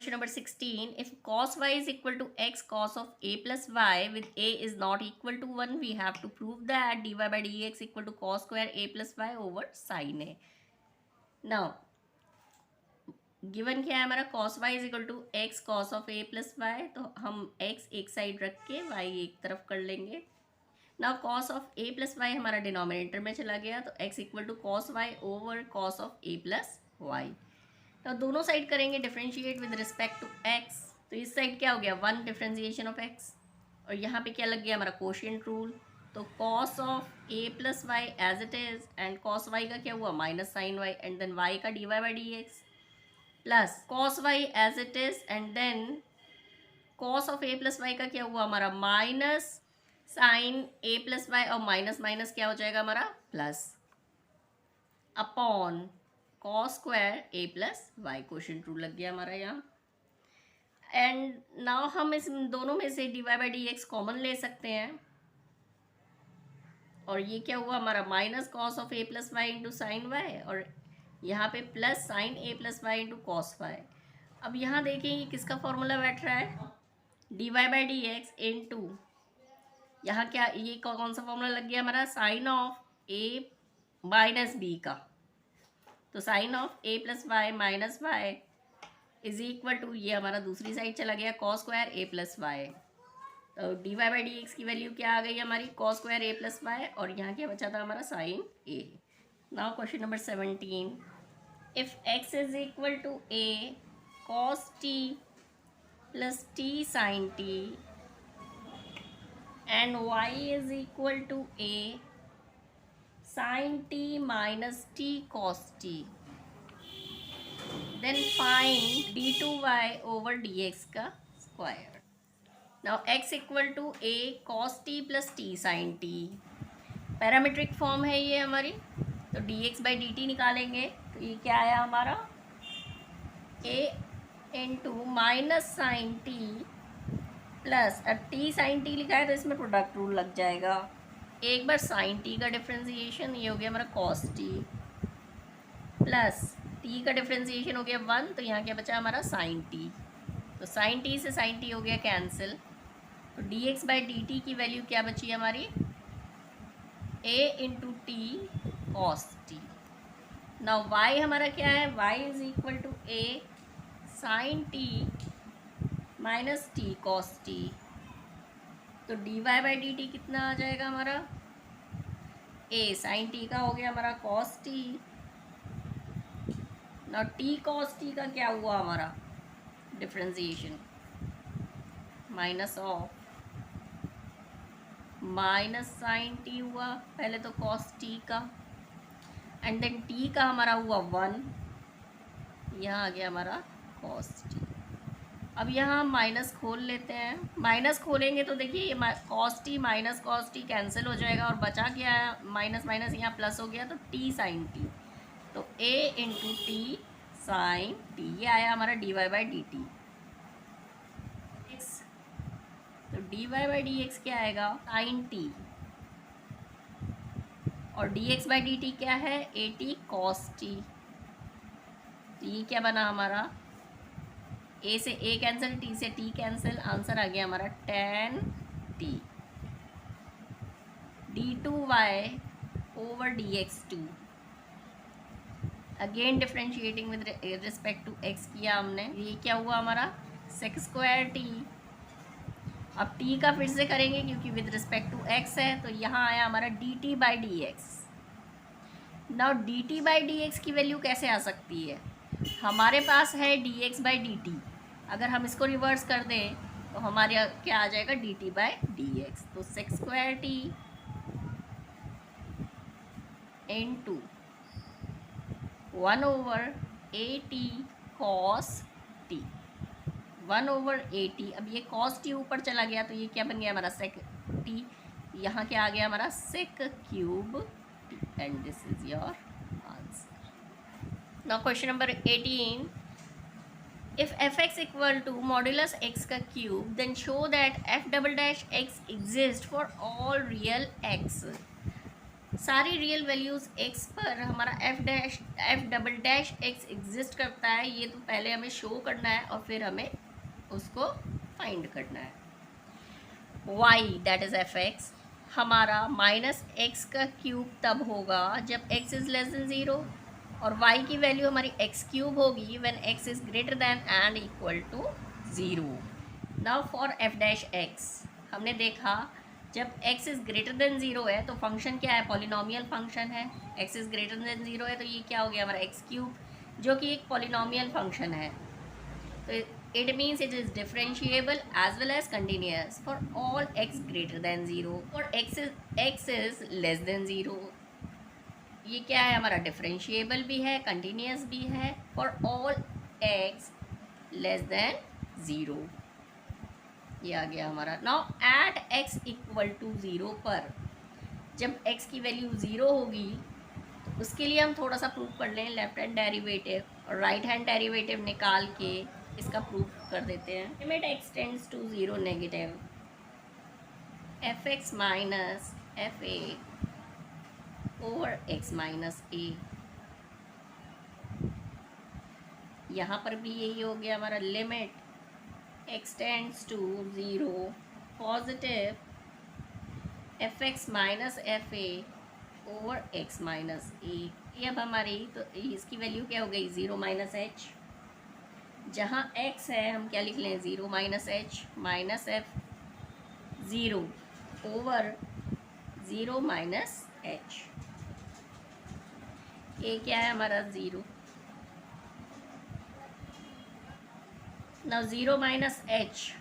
question number 16. If cos y is equal to x cos of a plus y with a is not equal to 1, we have to prove that dy by dx equal to cos square a plus y over sin a. Now, given क्या है हमारा cos y is equal to x cos of a plus y, तो हम x एक side रख के y एक तरफ कर लेंगे. Now cos of a plus y हमारा डिनोमिनेटर में चला गया, तो x equal to cos y over cos of a plus y. तो दोनों साइड करेंगे differentiate with respect to x, तो इस साइड क्या हो गया 1 डिफ्रेंशिएशन ऑफ x, और यहाँ पे क्या लग गया हमारा कोशिएंट रूल. तो cos of a plus y as it is, and cos y का क्या हुआ minus sine y, and then y का dy by dx plus cos y as it is, and then cos of a plus y का क्या हुआ हमारा minus sine a plus y, और minus minus क्या हो जाएगा हमारा plus upon cos square a plus y. Question true लग गया हमारा यहाँ. एंड नाउ हम इस दोनों में से dy by d x common ले सकते हैं, और ये क्या हुआ हमारा minus cos of a plus y into sine y, और यहाँ पे plus sine a plus y into cos y. अब यहाँ देखिए ये किसका फॉर्मूला बैठ रहा है, dy by d x into यहाँ क्या ये कौन सा फॉर्मूला लग गया हमारा sine of a minus b का. तो sine of a plus y minus y is equal to ये हमारा दूसरी साइड चला गया cos square a plus y. तो d y by d x की वैल्यू क्या आ गई हमारी cos square a plus y, और यहाँ क्या बचा था हमारा sine a. Now question number 17. If x is equal to a cos t plus t sign t and y is equal to a sin t minus t cos t, then find d2y over dx का square. now x equal to a cos t plus t sin t, parametric form है ये हमारी, तो dx by dt निकालेंगे, तो ये क्या आया हमारा a into minus sine t plus, अब t साइन t लिखा है तो इसमें प्रोडक्ट रूल लग जाएगा. एक बार साइन टी का डिफ्रेंसिएशन ये हो गया हमारा कॉस टी, प्लस टी का डिफ्रेंसिएशन हो गया 1, तो यहाँ क्या बचा हमारा साइन टी, तो साइन टी से साइन टी हो गया कैंसिल. तो d x by d t की वैल्यू क्या बची हमारी a into t cos t. Now y हमारा क्या है y is equal to a sine t minus t cos T. तो d y by d t कितना आ जाएगा हमारा a साइन टी का हो गया हमारा कॉस टी. ना टी कॉस टी का क्या हुआ हमारा differentiation minus of minus sine t हुआ पहले तो कॉस टी का, एंड देन टी का हमारा हुआ 1, यहाँ आ गया हमारा कॉस टी. अब यहाँ हम माइनस खोल लेते हैं, माइनस खोलेंगे तो देखिए ये cos T minus cos T cancel हो जाएगा, और बचा क्या है माइनस माइनस यहाँ प्लस हो गया, तो टी साइन टी, तो a into t sine t, ये आया हमारा d y by d t. तो d y by d x क्या आएगा साइन टी, और d x by d t क्या है ए टी कॉस टी. तो ये क्या बना हमारा a से a कैंसिल t से t कैंसिल, आंसर आ गया हमारा tan t. d2y over dx2, again differentiating with respect to x किया हमने, ये क्या हुआ हमारा सेक स्क्वायर t. अब t का फिर से करेंगे क्योंकि विद रिस्पेक्ट टू x है, तो यहाँ आया हमारा dt by d x. Now dt by d x की वैल्यू कैसे आ सकती है, हमारे पास है dx बाई डी टी, अगर हम इसको रिवर्स कर दें तो हमारे क्या आ जाएगा dt बाई डी एक्स. तो sec square t into 1 over a t cos t, 1 over a t. अब ये कॉस टी ऊपर चला गया तो ये क्या बन गया हमारा सेक टी, यहाँ क्या आ गया हमारा sec cube t, and this is your answer. Now question number 18. If fx equal to modulus x का cube, then show that f double dash x exists for all real x. सारी real values x पर हमारा f double dash x exist करता है, ये तो पहले हमें शो करना है और फिर हमें उसको फाइंड करना है। y दैट इज़ fx हमारा माइनस एक्स का क्यूब तब होगा जब x is less than zero, और y की वैल्यू हमारी x क्यूब होगी when x is greater than and equal to zero. Now for f dash x हमने देखा जब x is greater than zero है तो फंक्शन क्या है, पॉलिनोमियल फंक्शन है। x is greater than zero है तो ये क्या हो गया हमारा x क्यूब, जो कि एक पॉलिनोमियल फंक्शन है। तो it means it is differentiable as well as continuous for all x greater than 0 और x is less than 0। ये क्या है हमारा, डिफरेंशिएबल भी है, कंटिन्यूस भी है for all x less than 0। ये आ गया हमारा। Now at x equal to 0 पर जब x की वैल्यू 0 होगी तो उसके लिए हम थोड़ा सा प्रूफ कर लें, लेफ्ट हैंड डेरिवेटिव और राइट हैंड डेरिवेटिव निकाल के इसका प्रूफ कर देते हैं। Limit x tends to 0 negative fx minus fa over x minus a, यहाँ पर भी यही हो गया हमारा। Limit x tends to 0 positive fx minus fa over x minus a। ये अब हमारी तो इसकी वैल्यू क्या हो गई, 0 माइनस एच। जहाँ x है हम क्या लिख लें, 0 minus H minus f 0 over 0 minus H. ये क्या है हमारा 0। नाउ 0 माइनस एच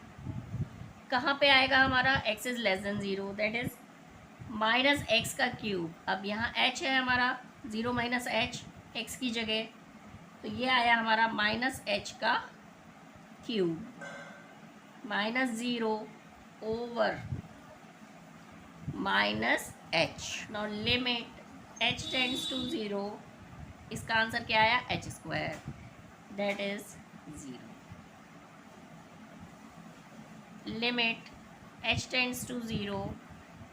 कहाँ पे आएगा हमारा, x is less than 0 that is minus x का क्यूब। अब यहाँ h है हमारा 0 माइनस एच एक्स की जगह, तो ये आया हमारा माइनस एच का cube minus 0 over minus h. Now limit h tends to 0, इसका आंसर क्या आया, h square that is 0। Limit h tends to 0,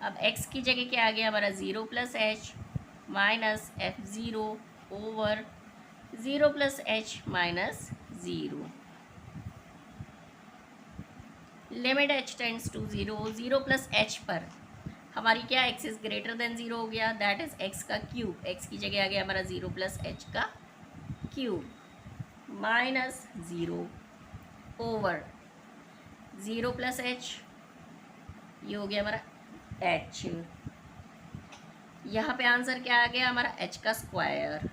अब x की जगह क्या आ गया हमारा, 0 plus h minus f0 over 0 plus h minus 0। Limit h tends to 0, 0 plus h पर हमारी क्या, x इज़ ग्रेटर देन 0 हो गया दैट इज़ x का क्यूब, x की जगह आ गया हमारा 0 प्लस एच का cube minus 0 over 0 plus H, ये हो गया हमारा h। यहाँ पे आंसर क्या आ गया हमारा, h का स्क्वायर,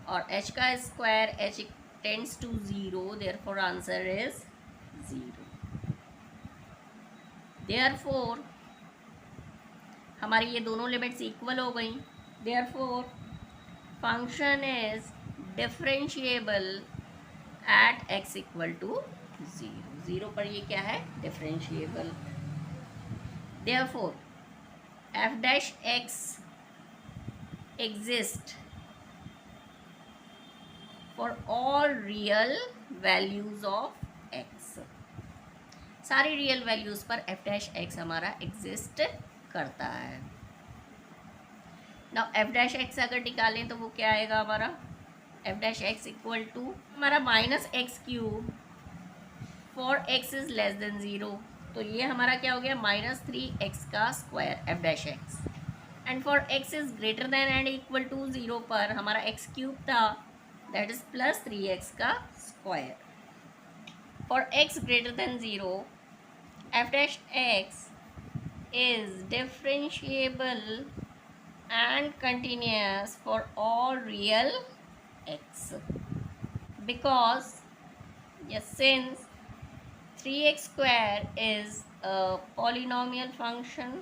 और h का square h tends to 0 therefore answer is 0। Therefore हमारी ये दोनों लिमिट्स इक्वल हो गई, therefore function is differentiable at x equal to 0। 0 पर ये क्या है, differentiable. Therefore f dash x exist for all real values of x। सारी रियल वैल्यूज़ पर f डैश x हमारा एग्जिस्ट करता है। नाउ f डैश x अगर निकालें तो वो क्या आएगा हमारा, f dash x equal to हमारा minus x cube for x is less than 0, तो ये हमारा क्या हो गया, माइनस 3x का square f dash x। And for x is greater than and equal to 0 पर हमारा x क्यूब था दैट इज़ प्लस 3x का square. For x greater than 0 f dash x is differentiable and continuous for all real x, because yes, since 3x square is a polynomial function.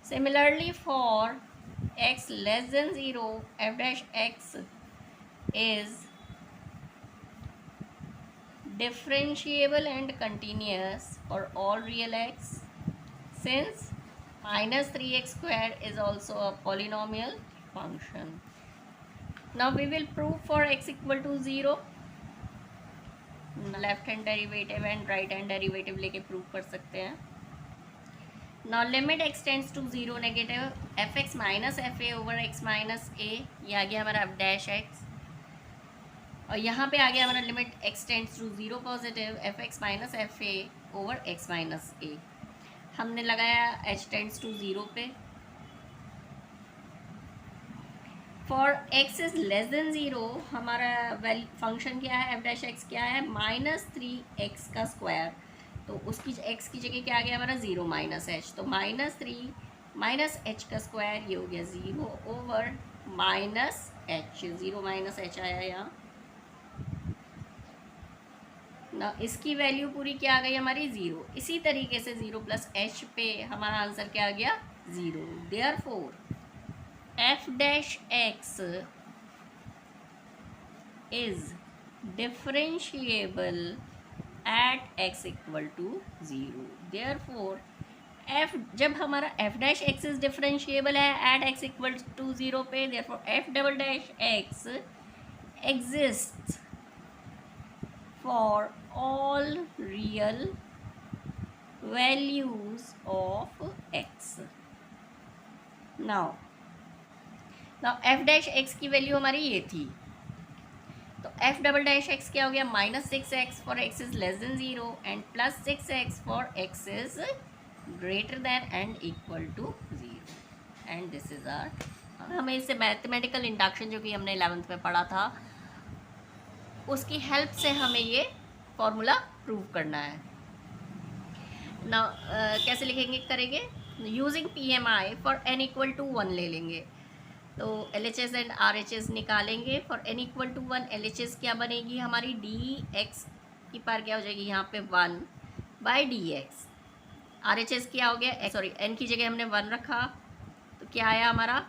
Similarly for x less than 0 f dash x is differentiable and continuous for all real x, since minus 3x square is also a polynomial function. Now we will prove for x equal to 0, left hand derivative and right hand derivative लेके prove कर सकते हैं। Now limit extends to zero negative f x minus f a over x minus a, ये आ गया हमारा f dash x, और यहाँ पे आ गया हमारा limit extends to zero positive f x minus f a over x minus a. हमने लगाया एच टेंड्स टू ज़ीरो पे। For x is less than zero हमारा फंक्शन क्या है, एफ डैश एक्स क्या है, माइनस थ्री एक्स का square, तो उसकी एक्स की जगह क्या आ गया हमारा ज़ीरो माइनस एच, तो माइनस थ्री माइनस एच का स्क्वायर, ये हो गया zero over minus H, zero minus H आया यहाँ ना, इसकी वैल्यू पूरी क्या आ गई हमारी ज़ीरो। इसी तरीके से ज़ीरो प्लस एच पे हमारा आंसर क्या आ गया, zero. Therefore f dash x is differentiable at x equal to zero. Therefore f, जब हमारा f dash x is differentiable है at x equal to zero पे, therefore f double dash x exist for all real values of x. now f dash x की value हमारी ये थी, तो f double dash x क्या हो गया, minus six x for x is less than zero and plus six x for x is greater than and equal to zero, and this is R. हमें इससे mathematical induction जो कि हमने 11th में पढ़ा था उसकी हेल्प से हमें ये फॉर्मूला प्रूव करना है ना। कैसे लिखेंगे करेंगे, using p m i for n equal to one ले लेंगे, तो L H s and r H s निकालेंगे। For n equal to one l H s क्या बनेगी हमारी, डी एक्स की पार क्या हो जाएगी यहाँ पे one by d x, R H s क्या हो गया, सॉरी एन की जगह हमने वन रखा तो क्या आया हमारा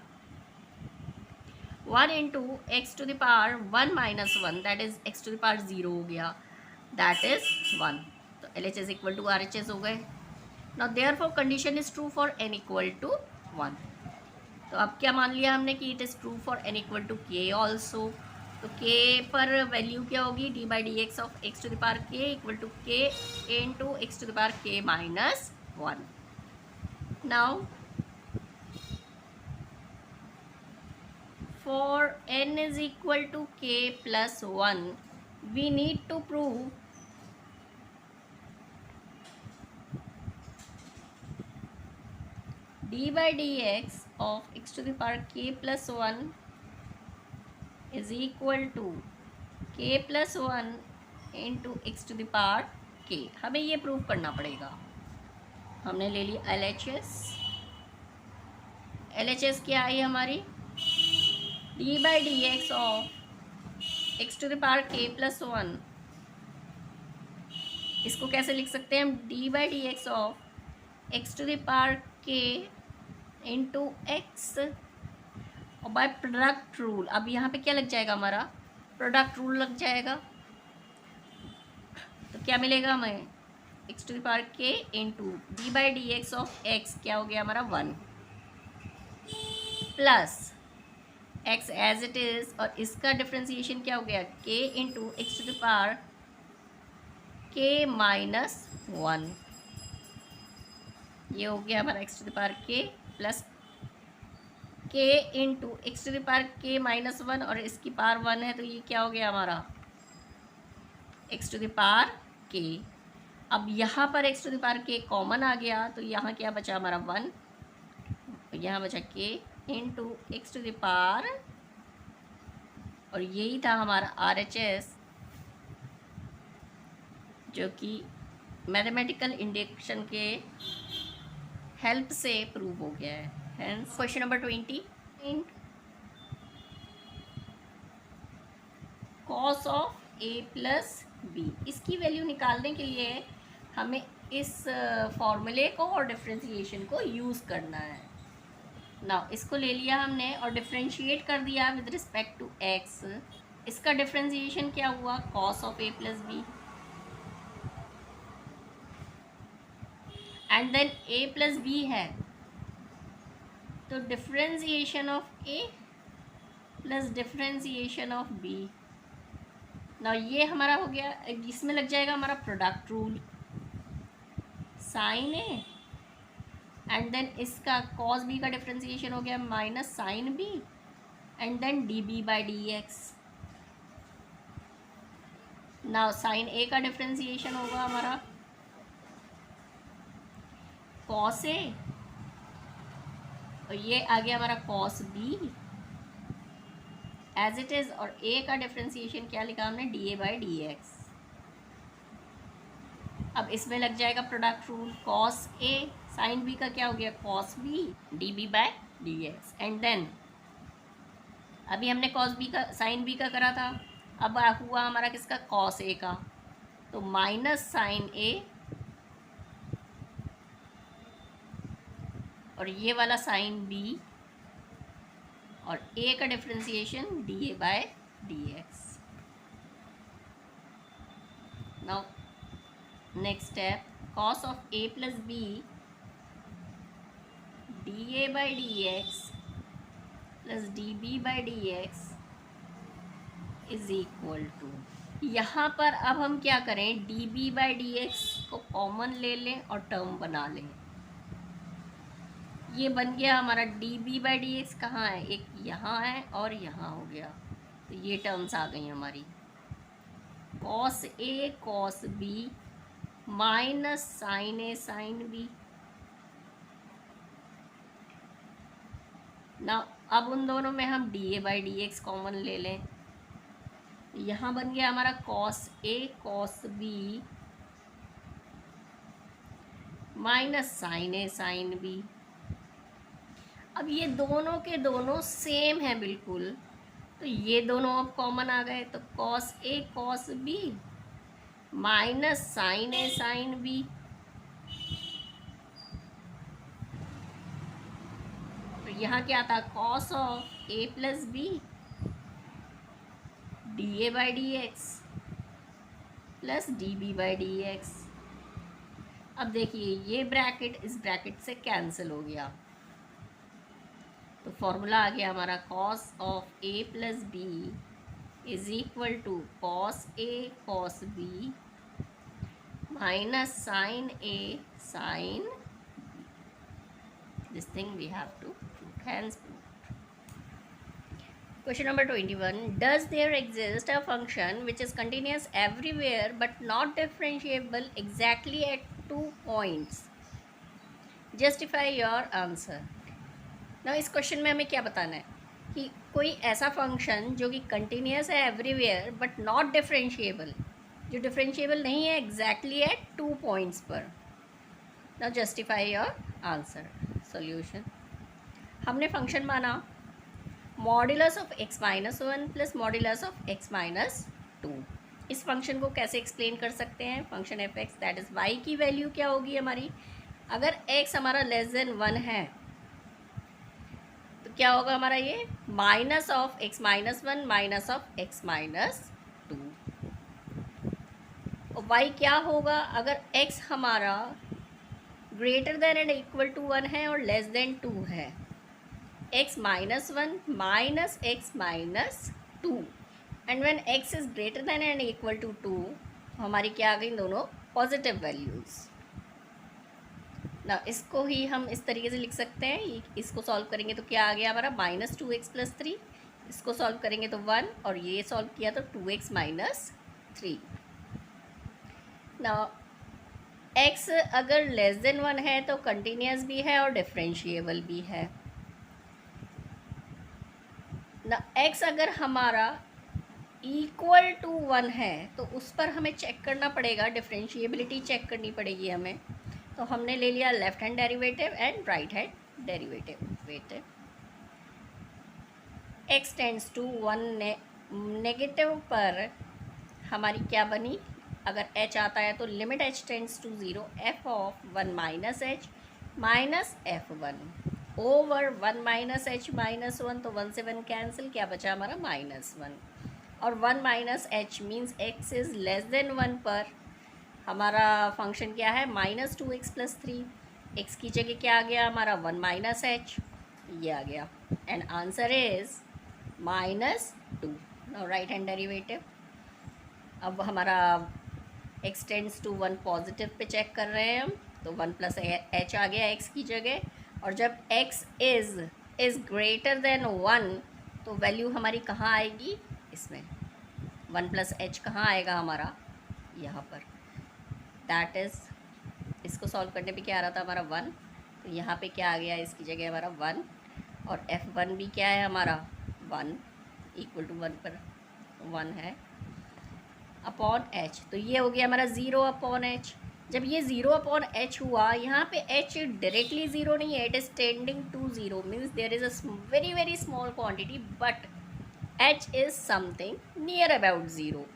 one into x to the power one minus one, that is x to the power zero हो गया, दैट इज वन, तो L H S equal to R H S हो गए। Now therefore condition is true for n equal to one, तो अब क्या मान लिया हमने कि it is true for n equal to k also, तो के पर वैल्यू क्या होगी, d by d x of x to the power k equal to k into x to the power k minus one. Now for n is equal to k plus 1 we need to prove d by dx of x to the power k plus 1 is equal to k plus 1 into x to the power k। हमें ये prove करना पड़ेगा। हमने ले ली l H s, l H s क्या आई हमारी, d by d x of x to the power k plus one, इसको कैसे लिख सकते हैं हम, d by d x of x to the power k into x और बाय प्रोडक्ट रूल। अब यहाँ पे क्या लग जाएगा हमारा, प्रोडक्ट रूल लग जाएगा, तो क्या मिलेगा हमें, x to the power k into d by d x of x क्या हो गया हमारा one, plus x as it is, और इसका डिफ्रेंसिएशन क्या हो गया, k into x to the power k minus one, ये हो गया हमारा x to the power k plus k into x to the power k minus one, और इसकी पावर वन है तो ये क्या हो गया हमारा x to the power k। अब यहाँ पर x to the power k common आ गया तो यहाँ क्या बचा हमारा वन, यहाँ बचा k into x to the power, और यही था हमारा आर एच एस जो कि मैथमेटिकल इंडक्शन के हेल्प से प्रूव हो गया है। Hence question number 20, cos of a plus b, इसकी वैल्यू निकालने के लिए हमें इस फॉर्मूले को और डिफ्रेंशिएशन को यूज़ करना है। ना इसको ले लिया हमने और डिफ्रेंशिएट कर दिया विद रिस्पेक्ट टू एक्स, इसका डिफ्रेंशिएशन क्या हुआ, cos of a plus b, and then a plus b है तो differentiation of a plus differentiation of b. ना ये हमारा हो गया, इसमें लग जाएगा हमारा product rule, sine a and then इसका कॉस बी का डिफ्रेंसिएशन हो गया minus sine b and then d b by d x. Now sine a का डिफ्रेंसिएशन होगा हमारा कॉस ए और ये आ गया हमारा cos b as it is, और ए का डिफ्रेंसिएशन क्या लिखा हमने d a by d x. अब इसमें लग जाएगा product rule, cos a sine b का क्या हो गया cos b d b by d x and then अभी हमने कॉस बी का साइन बी का करा था, अब हुआ हमारा किसका कॉस ए का, तो माइनस साइन ए और ये वाला साइन बी और ए का differentiation d a by d x. Now next step, cos of a plus b dA by dx plus dB by dx is equal to, यहाँ पर अब हम क्या करें dB by dx को कॉमन ले लें और टर्म बना लें। ये बन गया हमारा dB by dx, कहाँ है एक यहाँ है और यहाँ हो गया, तो ये टर्म्स आ गई हमारी cos a cos b minus sine a sine b. ना अब उन दोनों में हम d a by d x common ले लें, यहाँ बन गया हमारा cos a cos b minus sine a sine b. अब ये दोनों के दोनों सेम है बिल्कुल, तो ये दोनों अब कॉमन आ गए, तो cos a cos b minus sine a sine b. तो यहाँ क्या था cos of a plus b d a by d x plus d b by d x. अब देखिए ये ब्रैकेट इस ब्रैकेट से कैंसिल हो गया, तो फॉर्मूला आ गया हमारा cos of a plus b is equal to cos a cos b minus sine a sine, this thing we have to hence prove. Question number 21, does there exist a function which is continuous everywhere but not differentiable exactly at 2 points? Justify your answer. Now इस question में हमें क्या बताना है कि कोई ऐसा function जो कि कंटिन्यूस है एवरीवेयर बट नॉट डिफरेंशिएबल, जो डिफरेंशिएबल नहीं है एग्जैक्टली एट 2 पॉइंट्स पर। Now justify your answer. Solution, हमने फंक्शन माना modulus of x minus 1 plus modulus of x minus 2। इस फंक्शन को कैसे एक्सप्लेन कर सकते हैं, function F x that is y की वैल्यू क्या होगी हमारी, अगर x हमारा लेस देन 1 है तो क्या होगा हमारा ये minus of x minus 1 minus of x minus 2। और y क्या होगा अगर x हमारा greater than and equal to 1 है और लेस देन 2 है, x minus 1 minus x minus 2 and when x is greater than and equal to 2 हमारी क्या आ गई दोनों पॉजिटिव वैल्यूज़। ना इसको ही हम इस तरीके से लिख सकते हैं, इसको सॉल्व करेंगे तो क्या आ गया हमारा माइनस 2x प्लस 3, इसको सॉल्व करेंगे तो 1 और ये सॉल्व किया तो 2x माइनस 3। ना x अगर लेस देन 1 है तो कंटिन्यूस भी है और डिफरेंशिएबल भी है। ना x अगर हमारा इक्वल टू 1 है तो उस पर हमें चेक करना पड़ेगा, डिफरेंशिएबिलिटी चेक करनी पड़ेगी हमें, तो हमने ले लिया left hand derivative and right hand derivative. x tends to 1 negative पर हमारी क्या बनी, अगर h आता है तो limit h tends to 0 f of 1 minus h minus f1 over 1 minus h minus 1, तो 1 से 1 कैंसिल, क्या बचा हमारा माइनस 1 और 1 minus h means x is less then 1 पर हमारा फंक्शन क्या है माइनस 2x प्लस 3, x की जगह क्या आ गया हमारा 1 माइनस h, ये आ गया and answer is minus 2। Now right hand derivative, अब हमारा x tends to 1 positive pay check कर रहे हैं हम, तो 1 प्लस एच आ गया x की जगह, और जब x इज़ ग्रेटर देन 1 तो वैल्यू हमारी कहाँ आएगी, इसमें 1 प्लस एच कहाँ आएगा हमारा, यहाँ पर। दैट इज़, इसको सॉल्व करने पे क्या आ रहा था हमारा 1, तो यहाँ पे क्या आ गया इसकी जगह हमारा 1, और f1 भी क्या है हमारा 1, इक्वल टू 1 पर 1 है अपॉन h, तो ये हो गया हमारा 0 अपॉन h। जब ये 0 अपॉन h हुआ, यहाँ पे h डायरेक्टली ज़ीरो नहीं है, it is tending to zero, means there is a very very small quantity, but h is something near about zero,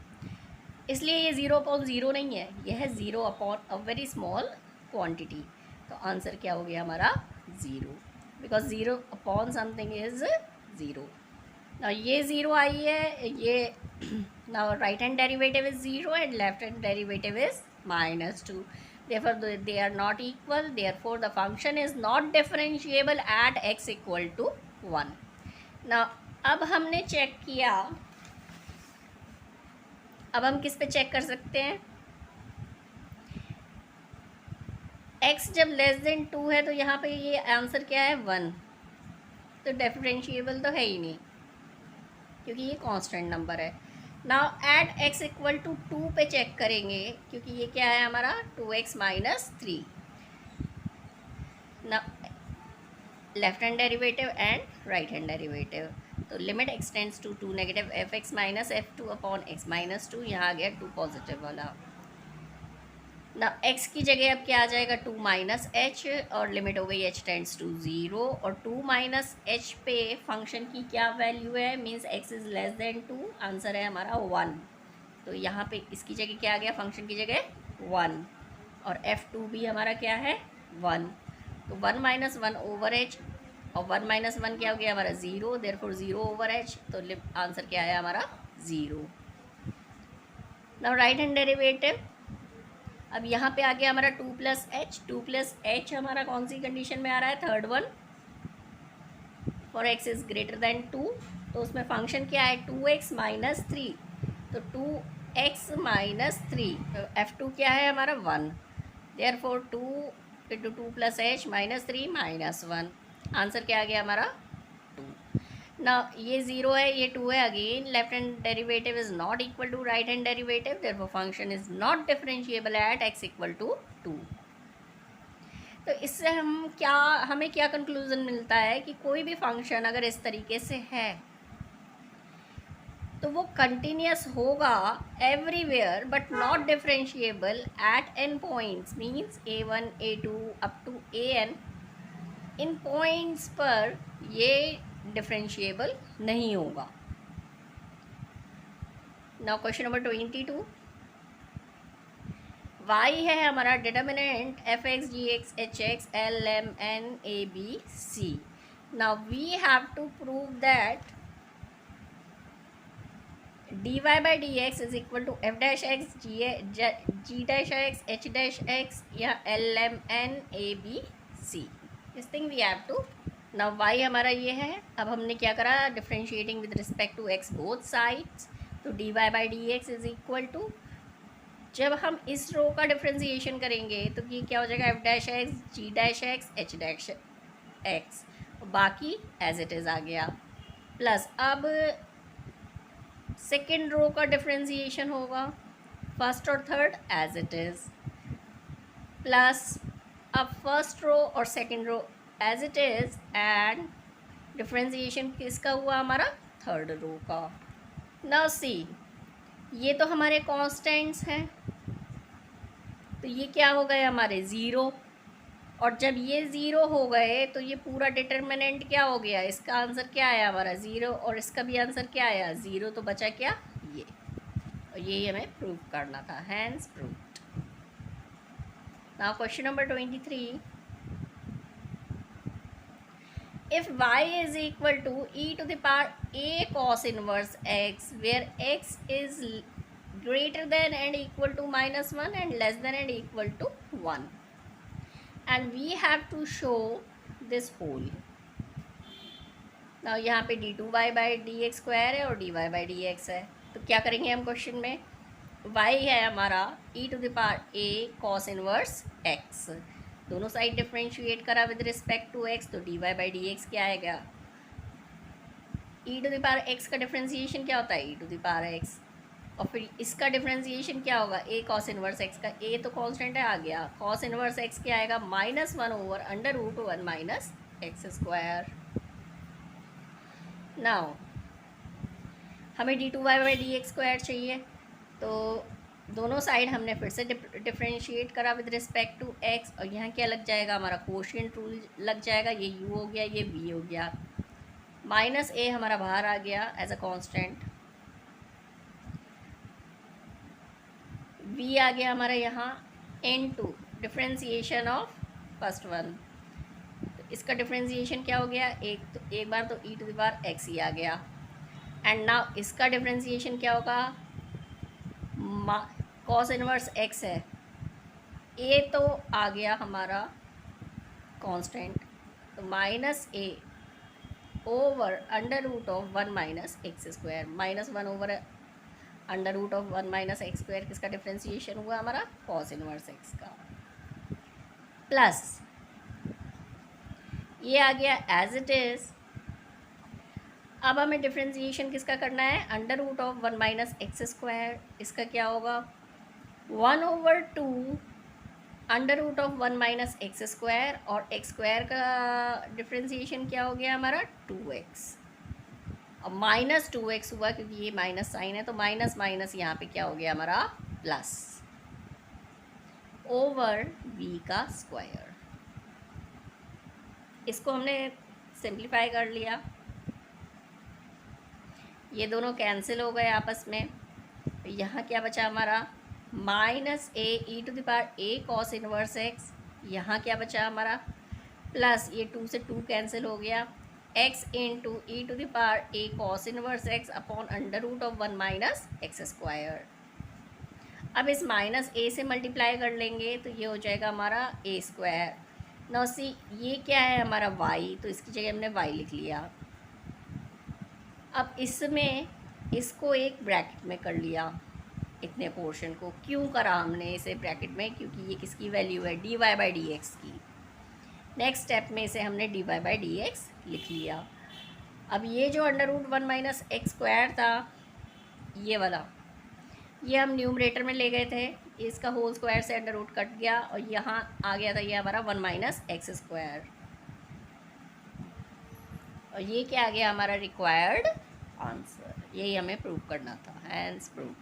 इसलिए ये 0 अपॉन ज़ीरो नहीं है, यह है 0 upon a very small quantity. तो आंसर क्या हो गया हमारा 0, बिकॉज 0 अपॉन समथिंग इज़ 0। ना ये 0 आई है, ये now right hand derivative is 0 and left hand derivative is -2, therefore they are not equal, therefore the function is not differentiable at x equal to 1। now अब हमने चेक किया, अब हम किस पे चेक कर सकते हैं, x जब लेस देन 2 है तो यहाँ पे ये आंसर क्या है 1, तो डिफरेंशिएबल तो है ही नहीं क्योंकि ये कांस्टेंट नंबर है। Now at x equal to 2 पे चेक करेंगे, क्योंकि ये क्या है हमारा 2x minus 3। Now left hand derivative and right hand derivative, तो limit extends to 2 negative f(x minus f2 upon x minus 2), यहाँ आ गया 2 पॉजिटिव वाला। ना x की जगह अब क्या आ जाएगा 2 माइनस एच, और लिमिट हो गई h टेंड्स टू 0, और 2 माइनस एच पे फंक्शन की क्या वैल्यू है, means x is less than 2, answer है हमारा 1। तो यहाँ पे इसकी जगह क्या आ गया, फंक्शन की जगह 1, और f2 भी हमारा क्या है 1, तो 1 माइनस 1 ओवर h, और 1 माइनस 1 क्या हो गया हमारा 0, देयरफॉर 0 ओवर h, तो आंसर क्या है हमारा 0। नाउ राइट हैंड डेरिवेटिव, अब यहाँ पे आ गया हमारा 2 प्लस एच हमारा कौन सी कंडीशन में आ रहा है, third one, for x is greater then 2, तो उसमें फंक्शन क्या है 2x माइनस 3, तो 2x माइनस 3, तो f2 क्या है हमारा 1, therefore 2 into 2 plus h minus 3 minus 1, answer क्या आ गया हमारा 2। ना ये 0 है, ये 2 है, again left hand derivative is not equal to right hand derivative, therefore function is not differentiable at x equal to 2। तो इससे हमें क्या कंक्लूजन मिलता है कि कोई भी फंक्शन अगर इस तरीके से है तो वो कंटिन्यूस होगा everywhere but not differentiable at n points, means a1 a2 up to an, इन पॉइंट्स पर ये डिफरेंशिएबल नहीं होगा। नाउ क्वेश्चन नंबर 22, y है हमारा determinant f(x, g(x, h(x, l, m, n, a, b, c). Now we have to prove that dy by dx is equal to f dash x, g dash x, h dash x, या l, m, n, a, b, c। This thing we have to. Now y हमारा ये है, अब हमने क्या करा, differentiating with respect to x both sides, तो dy by dx is equal to, जब हम इस रो का डिफ्रेंशिएशन करेंगे तो ये क्या हो जाएगा f dash x, g dash x, h dash x, बाकी एज इट इज़ आ गया, प्लस अब सेकेंड रो का डिफ्रेंशिएशन होगा, फर्स्ट और third as it is, plus अब फर्स्ट रो और second row as it is, and differentiation किसका हुआ हमारा, थर्ड रो का। नाउ सी, ये तो हमारे कांस्टेंट्स हैं, तो ये क्या हो गए हमारे 0, और जब ये 0 हो गए तो ये पूरा डिटर्मिनेंट क्या हो गया, इसका आंसर क्या आया हमारा 0, और इसका भी आंसर क्या आया 0, तो बचा क्या ये, और ये हमें प्रूव करना था, hence proved. Now question number 23, if y is equal to e to the power a cos inverse x, where x is greater than and equal to -1 and less than and equal to 1, and we have to show this whole। now यहाँ पे d2y by dx square है और dy by dx है, तो क्या करेंगे हम question में, y है हमारा e to the power a cos inverse x, दोनों साइड डिफ्रेंशिएट करा विद रिस्पेक्ट टू एक्स, तो d y by d x क्या आएगा, e to the power x का डिफ्रेंसिएशन क्या होता है, e to the power x, और फिर इसका डिफ्रेंसिएशन क्या होगा, ए कॉस इनवर्स एक्स का, ए तो कांस्टेंट है आ गया, कॉस इनवर्स एक्स क्या आएगा, -1/√1 माइनस एक्स स्क्वायर। नाउ हमें d two y by d x square चाहिए, तो दोनों साइड हमने फिर से डिफ्रेंशिएट करा विद रिस्पेक्ट टू एक्स, और यहाँ क्या लग जाएगा, हमारा कोशिएंट रूल लग जाएगा, ये u हो गया, ये v हो गया, माइनस ए हमारा बाहर आ गया एज अ कांस्टेंट, v आ गया हमारा यहाँ n2 differentiation of first one, तो इसका डिफ्रेंसिएशन क्या हो गया, एक बार तो e to the power x ही आ गया, एंड नाउ इसका डिफ्रेंसिएशन क्या होगा, कॉस इनवर्स x है, a तो आ गया हमारा कांस्टेंट, तो minus a over √1 minus x square, -1 over √1 minus x square, किसका डिफ्रेंसिएशन हुआ हमारा, कॉस इनवर्स एक्स का, प्लस ये आ गया एज इट इज़। अब हमें डिफ्रेंसिएशन किसका करना है, √1 माइनस एक्स स्क्वायर, इसका क्या होगा, 1/2 √1 माइनस एक्स स्क्वायर, और एक्स स्क्वायर का डिफ्रेंसिएशन क्या हो गया हमारा 2x, और -2x हुआ क्योंकि ये माइनस साइन है, तो माइनस माइनस यहाँ पे क्या हो गया हमारा प्लस ओवर v का स्क्वायर। इसको हमने सिंप्लीफाई कर लिया, ये दोनों कैंसिल हो गए आपस में, तो यहाँ क्या बचा हमारा, minus a e to the power a cos inverse x, यहाँ क्या बचा हमारा, प्लस ये 2 से 2 कैंसिल हो गया, x into e to the power a cos inverse x upon √1 minus x square. अब इस माइनस ए से मल्टीप्लाई कर लेंगे तो ये हो जाएगा हमारा ए स्क्वायर। नौ सी ये क्या है हमारा y, तो इसकी जगह हमने y लिख लिया। अब इसमें इसको एक ब्रैकेट में कर लिया, इतने पोर्शन को क्यों करा हमने इसे ब्रैकेट में, क्योंकि ये किसकी वैल्यू है, d y by d x की। नेक्स्ट स्टेप में इसे हमने d y by d x लिख लिया। अब ये जो √1 माइनस एक्स स्क्वायर था ये वाला, ये हम न्यूमरेटर में ले गए थे, इसका होल स्क्वायर से √ कट गया और यहाँ आ गया था ये हमारा 1 माइनस एक्स स्क्वायर, और ये क्या आ गया हमारा रिक्वायर्ड आंसर। यही हमें प्रूव करना था, हैंस प्रूव।